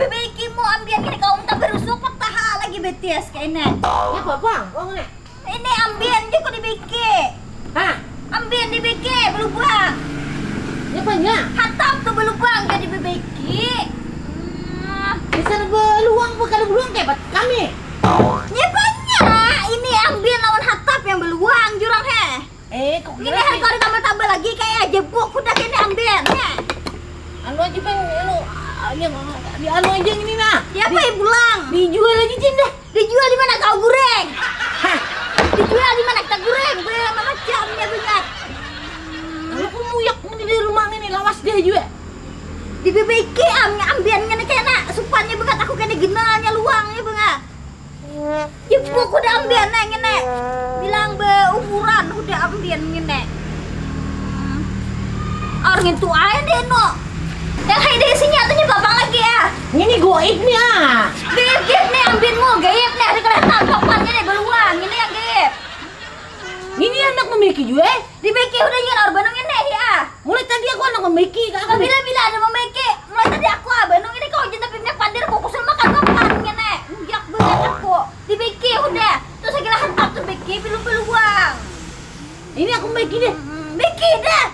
diperbaiki mo ambian kini kau tak berusuk patah lagi BTS kayaknya. Ya apa bang? Bang nih. Ini ambian juga dibaiki. Hah? Ambian dibaiki belum bang. Ya banyak. Hatap tuh belum bang jadi dibaiki. Bisa beluang bukan beluang kayak kami. Ya banyak. Ini ambian lawan hatap yang beluang jurang he. Kok Ini hari kau ditambah-tambah lagi kayak jebuk udah kini ambian ya. Anu aja bang, di anu aja ini nah. Ya apa yang pulang? Dijual aja dah. Dijual di mana kau goreng? Hah? Dijual di mana kita goreng? Goreng macamnya banget. Aku muyak di rumah ini lawas dia juga. Diperbaiki ambiannya nih kayak nak supannya banget aku kena genalnya luangnya banget. Ibu udah ambian nih ngene. Bilang beumuran udah ambian ngene. Orang itu aja deh no. Yang hai deh sini atunya babang lagi ya. Ini goib nih ah. Gaib nih ambianmu gaib nih ada kereta papannya nih beluang ini yang gaib. Ini anak memiliki juga. Dibaiki udah nyen Benung ini ya. Mulai tadi aku anak memiliki. Kau bila ada membaiki. Mulai tadi aku Benung ini kau jangan tapi padir kau kusel makan ngene. Enggak banget aku. Dibaiki udah. Terus saya kira hantar tuh baiki beluang. Ini aku memiliki deh. Baiki dah.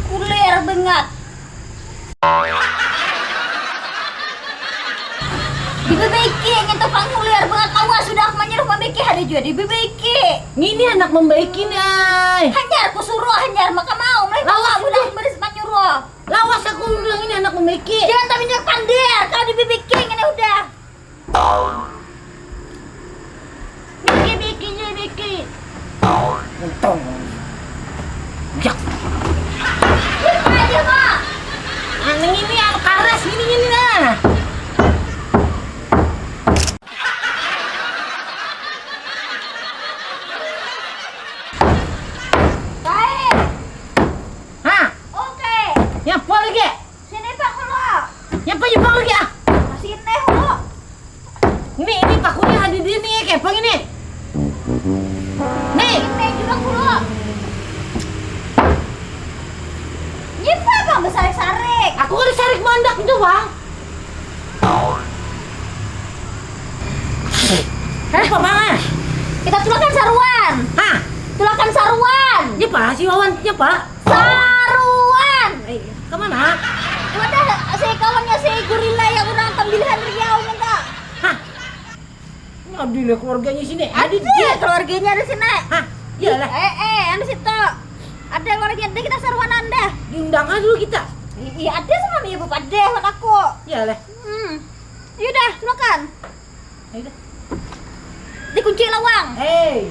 Kuler banget. Diperbaiki yang itu pangkuliar banget awas sudah aku menyuruh membaiki hari juga diperbaiki. Ini anak membaiki nih. Hanyar aku suruh hanyar maka mau mereka udah beres menyuruh. Lawas aku bilang ini anak membaiki. Jangan tapi jangan pandir kau diperbaiki ini udah. Biki. Untung. Ya. Cepat aja mak. Aneh ini anak karas ini nah. Ini pakunya ada di sini kayak apa ini? Nih, ini juga kulo. Nyipa bang besarik-sarik. aku kan sarik mandak itu bang. Apa bang? Kita tulakan saruan. Hah? Tulakan saruan. Ya pak, si Wawan, ya pak. Saruan. Kemana? Wadah, si kawannya si gorila yang udah pemilihan Riau minta. Hah? Ada keluarganya sini. Ada dia keluarganya di sini. Hah? Iyalah. Anda situ. Ada keluarganya ada kita saruan Anda. Diundang aja dulu kita. Iya ada sama ibu Pade aku. Iyalah. Yaudah, silakan. Ayo. Dikunci lawang. Hei.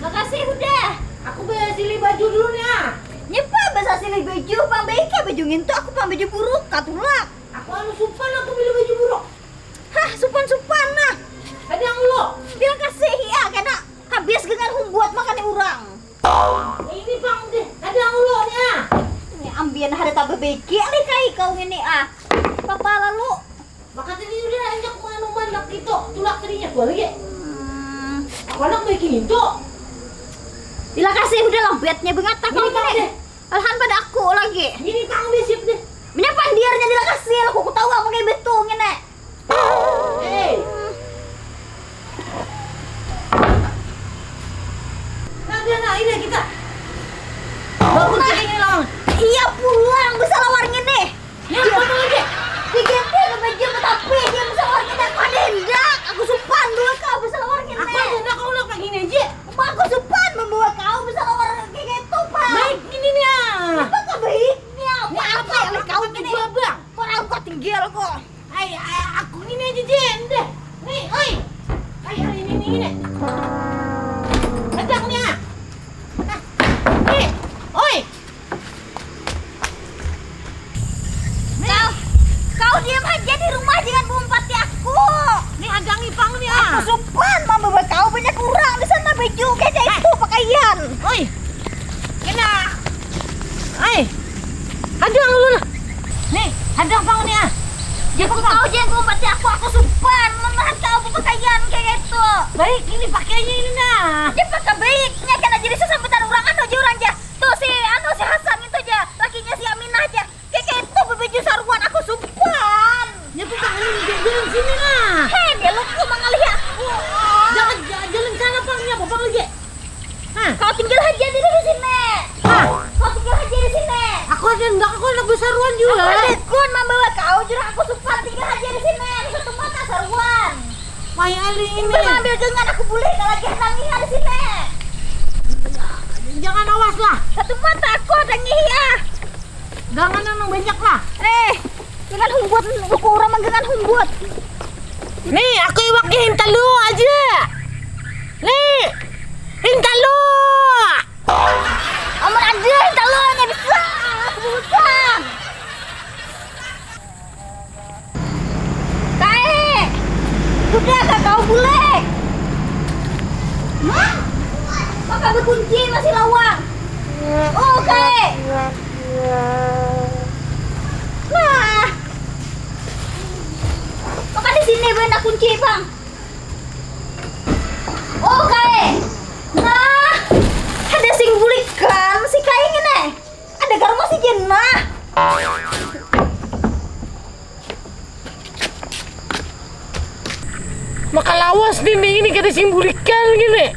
Makasih udah. Aku silih baju dulu nih ah. Nyepa bahasa silih baju, pambaiki baju ngintu, aku pambaju buruk, katulak. Aku anu supan aku pilih baju buruk. Hah, supan-supan nah. Ada yang lo. Bilang kasih ya, karena habis dengan buat makan orang. Ini bang deh, ada yang lo nih ah. Ini ambian ada tak berbeki, ali kai kau ini ah. Papa lalu. Maka tadi udah ajak manu mandak itu, tulak tadinya gua lagi. Aku anak bikin itu. Bilang kasih udah lembetnya banget tak kau ini. Alhan pada aku lagi. Ini bang deh sip deh. Menyapan diarnya bilang kasih, aku tahu aku kayak betung ini. Hei. Nah, ini kita. Bangun ini lang. Iya pulang bisa lawarnya nih. Ya apa lagi? Diganti ke baju tapi dia bisa lawarnya nih. Aku ada hendak. Aku supan dulu kau bisa lawarnya nih. Aku ada hendak kau nak pakai ini aja. Aku supan membawa kau bisa lawarnya kayak gitu pak. Baik gini nih ah. Apa kebaiknya? Apa yang kau gini? Bang. Orang kau tinggal kok. Aku ini aja Jen deh. Nih, oi. Ini. Sedang nih ah. Nih, oi. Kau diam aja di rumah jangan mengumpati aku. Nih adang ipang nih ah. Aku supan mau bawa kau banyak kurang di sana baju kayak itu pakaian. Oi. Kena. Adang lu. Nih, adang pang nih ah. Aku kau jangan mengumpati aku supan menahan kau pakaian kayak gitu. Baik, ini pakainya ini nah. Cepat ke baik Kau tinggal aja di sini. Kau tinggal aja di sini. Aku anak besaruan juga. Kun membawa kau jurang aku sumpah tinggal aja di sini. Satu mata saruan. Maya Ali ini. Ambil dengan aku boleh kalau lagi nangis di sini. Jangan awas lah. Satu mata aku ada ngihia. Jangan yang banyak lah. Jangan humbut, aku orang manggangan humbut. Nih, aku iwakin talo aja. Nih, hintalo. Aman ada talonnya bisa. Bukan. Kae. Sudah kau boleh. Hah? Maka berkunci masih lawang. Oke. Nah. Maka di sini benda kunci, Bang. Oke. Nah, ada sing bulikan si kain ini. Ada garam masih jenah. Maka lawas nih ini kita simbulikan gini.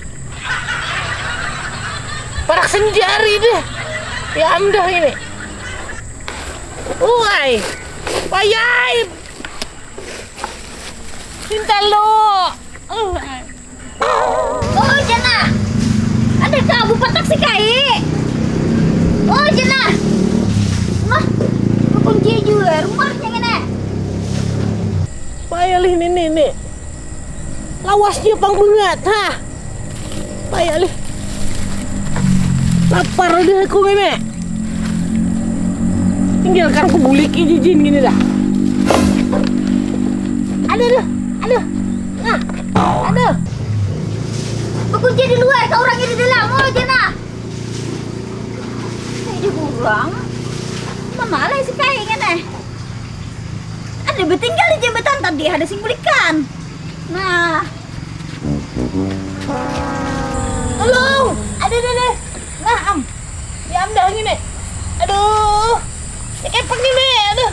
Parak senjari deh. Ya amdah ini. Uai. Payai. Hintalo. Oh, jenah. Ada kabu patak si kai. Oh, jenah. Mah, kunci juga rumahnya ini. Payalih ini. Lawasnya pang banget, ha. Payalih. Lapar deh aku meme. Tinggalkan aku bulik izin gini dah. Aduh. Nah, aduh. Kunci di luar, kau orangnya di dalam. Oh, jenah. Ini kurang. Mana lah si kai ini? Ada bertinggal di jembatan tadi, ada sing bulikan. Nah. Tolong. Aduh. Nah, ya dah gini. Aduh. Kepak gini, aduh.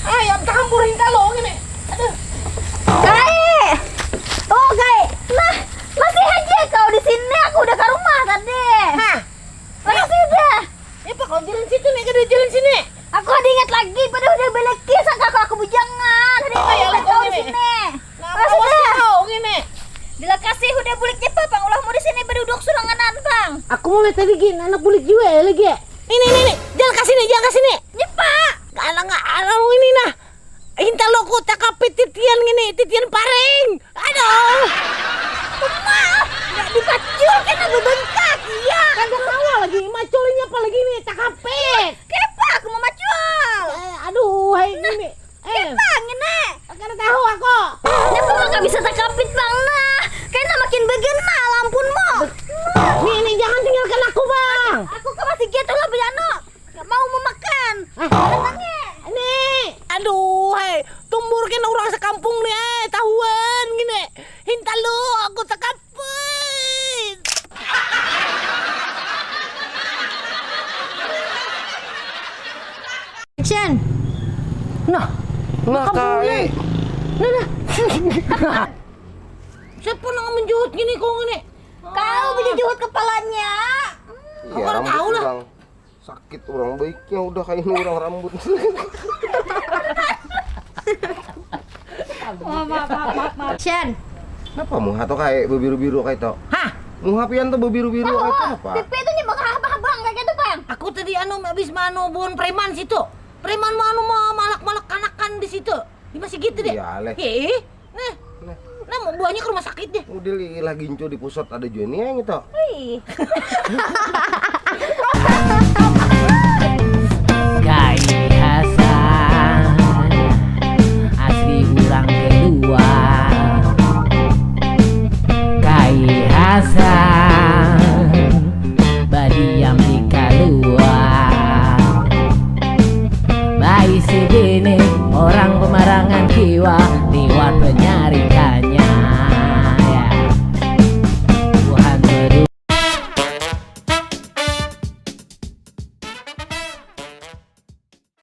Ayam campurin kalau gini. Aduh. Kai. Oh, Kai. Lah, masih aja kau di sini. Aku udah ke rumah tadi. Hah? Masih udah. Ya Pak, kau jalan situ nih, kada jalan sini. Aku ada ingat lagi pada udah balik kisah aku bujangan. Ada Ayo, yang kau kau di gini. sini. Nah, Masih awas udah. kau gini. Bila kasih udah buliknya apa, Bang? Ulah mau di sini berduduk suranganan, Bang. Aku mau lihat tadi gini, anak bulik juga ya lagi ya. Ini. Jangan kasih nih. Ya, Pak. Alang ini nah. Hinta lo ku takapit titian gini, titian paring. Aduh. Emang, nggak dipacul kan aku bengkak. Iya. Kagak tahu lagi, maculnya apa lagi nih, takapit. Kepa aku mau macul. Aduh, hai gini. Kepa, ngene. Kagak tahu aku. Kenapa mah nggak bisa takapit, Bang? Nah, kayaknya makin begena lampunmu. Nih, jangan tinggalkan aku, Bang. Aku kan masih gitu lah, Buyano. Nggak mau memakan. Nih, aduh, hai, tumburkin orang sekampung nih, tahuan gini. Hinta lo, aku takapit. Action. Nah, Kai. Nah. Siapa nang menjuhut gini kok gini? Kau menjuhut kepalanya. Iya, Orang rambut tahu lah. orang sakit orang baiknya udah kayak ini orang rambut. Maaf. Action. Kenapa muha tuh kayak bebiru-biru kayak itu? Hah? Muha pian tuh bebiru-biru kayak itu apa? Pipi itu nyebang abang kayak gitu, Bang. Aku tadi habis buon preman situ. Preman mau malak-malak kanakan di situ. Di masih gitu deh. Iya, leh. Nah, mau buahnya ke rumah sakit deh. Udah lagi gincu di pusat ada Joni yang itu. Ih. Guys,